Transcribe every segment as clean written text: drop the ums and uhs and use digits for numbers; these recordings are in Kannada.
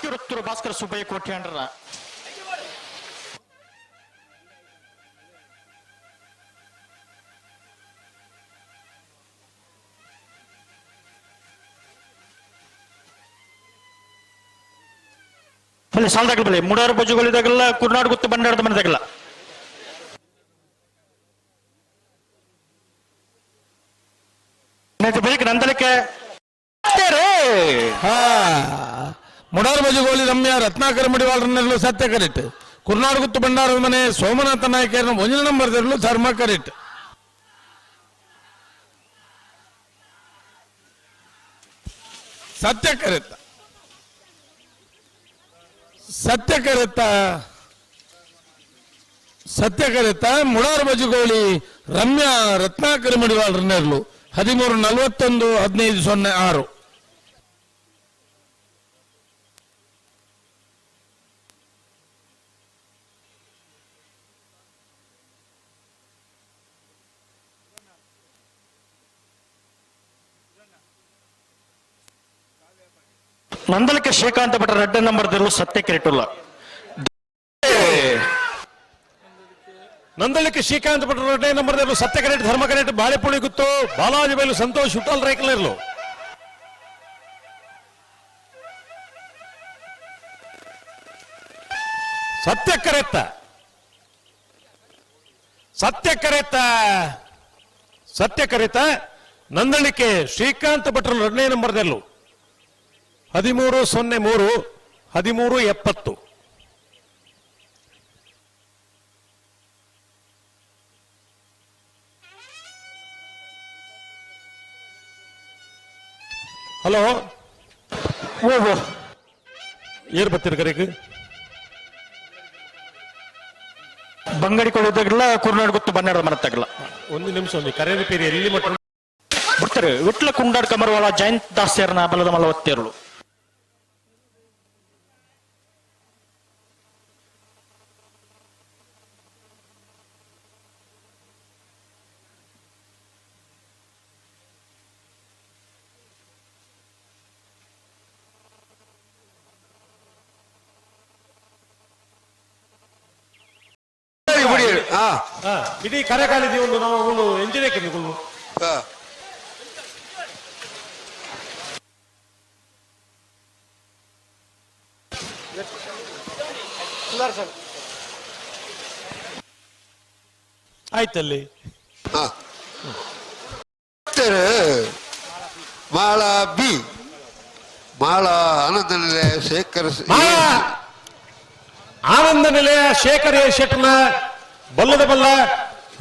ವೃತ್ತರು ಭಾಸ್ಕರ ಸುಬ್ಬಯ್ಯ ಕೋಟ್ಯಾಂಡ್ರ ಬಲ್ಲಿ ಸಾಲದಾಗಲ್ಲ ಬಲ್ಲಿ ಮುಡಾರು ಬಜುಗಳಿದಾಗಲ್ಲ ಕುರ್ನಾಡ್ ಗುತ್ತು ಬಂಡಾರದ ಮನೆದಾಗಲ್ಲ ಬೇಕು ನಂದಲಿಕ್ಕೆ ಮುಡಾರ್ ಬಜುಗೋಳಿ ರಮ್ಯ ರತ್ನಾಕರ ಮಡಿವಾಳರನ್ನೆರಲು ಸತ್ಯ ಕರೆಕ್ಟ್ ಕುರ್ನಾಡ್ ಗುತ್ತು ಬಂಡಾರದ ಮನೆ ಸೋಮನಾಥ ನಾಯಕರನ್ನ 1 ನಂಬರ್ದೆರಲು ಧರ್ಮ ಕರೆಕ್ಟ್ ಸತ್ಯ ಕರೆತ್ತ ಸತ್ಯ ಕರೆತ್ತ ಸತ್ಯ ಕರೆತ್ತ ಮುಡಾರ್ ಬಜುಗೋಳಿ ರಮ್ಯ ರತ್ನಾಕರ ಮಡಿವಾಳರನ್ನೆರಲು 13-41-15-06 ನಂದಲಿಕೆ ಶ್ರೀಕಾಂತ ಭಟ್ರ 2 ನಂಬರ್ದಲ್ಲೂ ಸತ್ಯ ಕಿರೀಟುಲ್ಲ ನಂದಲಿಕೆ ಶ್ರೀಕಾಂತ್ ಭಟ್ರ 2 ನಂಬರ್ದಲ್ಲೂ ಸತ್ಯ ಕರೆಕ್ಟ್ ಧರ್ಮ ಕರೆಕ್ಟ್ ಬಾಳೆಪುಳಿ ಗುತ್ತು ಬಾಲಾಜಿ ಬೈಲು ಸಂತೋಷ್ ಹುಟ್ಟಲ್ ರೇಖಲಿರ್ಲು ಸತ್ಯ ಕರೆತ್ತ ಸತ್ಯ ಕರೆತ್ತ ಸತ್ಯ ಕರೆತ ನಂದಲಿಕೆ ಶ್ರೀಕಾಂತ್ ಭಟ್ರ 2 ನಂಬರ್ದಲ್ಲೂ 13-03-13-70 ಹಲೋ ಓ ಏರ್ ಬರ್ತೀರಿ ಕರೆಗೆ ಬಂಗಡಿ ಕೊಡೋದಾಗಲ್ಲ ಕುರ್ನಾಡ್ ಗುತ್ತು ಬಂಡಾರದ ಮನೆತಾಗಲ್ಲ 1 ನಿಮಿಷ ಒಂದು ಕರೆ ರಿಪೇರಿ ಎಲ್ಲಿ ಮಟ್ಟ ಬಿಡ್ತಾರೆ ವಿಟ್ಲ ಕುಂಡಾಡ್ ಕಮರ್ವಾಳ ಜಯಂತ್ ದಾಸ್ಯರ್ನ ಬಲದ ಮಲವತ್ತೇರಳು ಇಡೀ ಕರೆ ಕಾಲಿದ್ದೀವಿ ಒಂದು ನಾವು ಒಂದು ಎಂಜಿನ್ ಹಾಕಿದ್ವಿ ಆಯ್ತಲ್ಲಿ ಮಾಳ ಬಿ ಮಾಳ ಆನಂದ ನಿಲಯ ಶೇಖರ್ ಆನಂದ ನಿಲಯ ಶೇಖರ್ ಶೆಟ್ನ ಬಲ್ಲದ ಬಲ್ಲ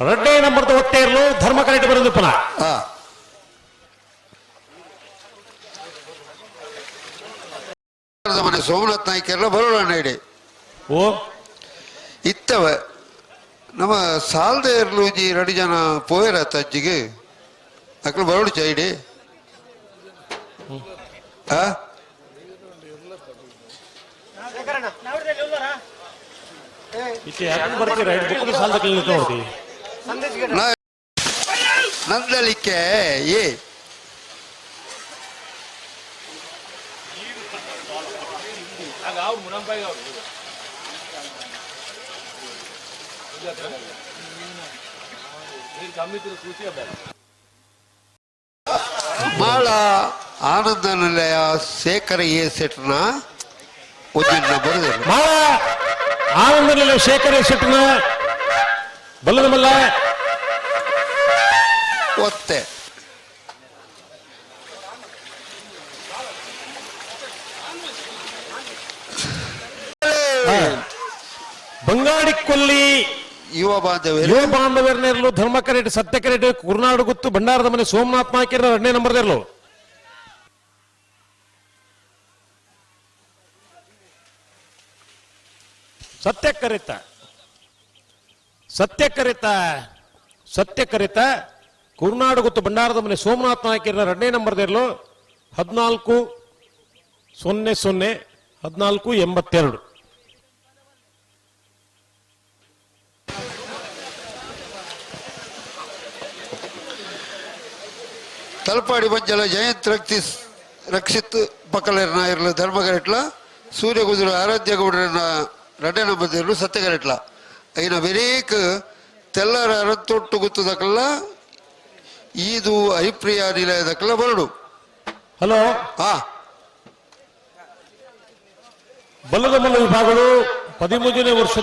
2 ನಂಬರ್ದ ಹೊಟ್ಟೆ ಇರಲು ಧರ್ಮ ಕರೆಕ್ಟ್ ಬರೋದು ಪುನಃ ಮನೆ ಸೋಮನಾಥ್ ನಾಯ್ಕರೆಲ್ಲ ಬರೋಣ ಇಡಿ ಓ ಇತ್ತವ ನಮ್ಮ ಸಾಲದೆ ಇರ್ಲೂಜಿ 2 ಜನ ಪೋಯರಾತ ಅಜ್ಜಿಗೆ ಅಕ್ಕಳು ಬರೋಡು ಚೈಡಿ ಬರ್ತೀರಾ ನೋಡ್ತೀವಿ ನಂದಲಿಕೆ ಏ ಮಾಳ ಆನಂದ ನಿಲಯ ಶೇಖರ ಎ ಸೆಟ್ನ 1 ನಂಬರ್ ಮಾಳ ಆನಂದ ನಿಲಯ ಶೇಖರ ಶೆಟ್ನ ಬಲ್ಲದ ಬಲ್ಲ ಒತ್ತೆ ಬಂಗಾಡಿ ಕೊಲ್ಲಿ ಯುವ ಬಾಂಧವ್ಯರನ್ನೆರಲು ಧರ್ಮ ಕರೆಕ್ಟ್ ಸತ್ಯ ಕರೆಕ್ಟ್ ಕುರ್ನಾಡು ಗುತ್ತು ಭಂಡಾರದ ಮನೆ ಸೋಮನಾಥ್ ನಾಯ್ಕರ 2 ನಂಬರ್ದೆರಲು ಸತ್ಯ ಕರೆತ ಸತ್ಯ ಕರೆತ ಸತ್ಯ ಕರೆತ ಕುರ್ನಾಡು ಗುತ್ತು ಭಂಡಾರದ ಮನೆ ಸೋಮನಾಥ್ ನಾಯ್ಕರ 2 ನಂಬರ್ದೆರಲು 14-00-14-82 ತಲಪಾಡಿ ಬಂಜಲ ಜಯಂತ್ ರಕ್ಷಿತ್ ಪಕ್ಕಲೇರ್ ನಾಯರ್ಲು ಧರ್ಮಗರೆಟ್ಲ ಸೂರ್ಯಗುದುರು ಆರಾಧ್ಯ ಗೌಡರನ್ನ 2ನೇ ನಂಬರ್ ದೇರ್ಲು ಸತ್ಯಗರೆಟ್ಲ ಐನ ವೆರೇಕ್ ತೆಲ್ಲರ ಅರಂತೊಟ್ಟು ಗುತ್ತದಕ್ಕಲ್ಲ ಇದು ಅಭಿಪ್ರಿಯ ನಿಲಯದಕ್ಕಲ್ಲ ಬರಡು. ಹಲೋ ಹಾ ಬಲ್ಲದ ಮಲ್ಲ ವಿಭಾಗಗಳು 13ನೇ ವರ್ಷ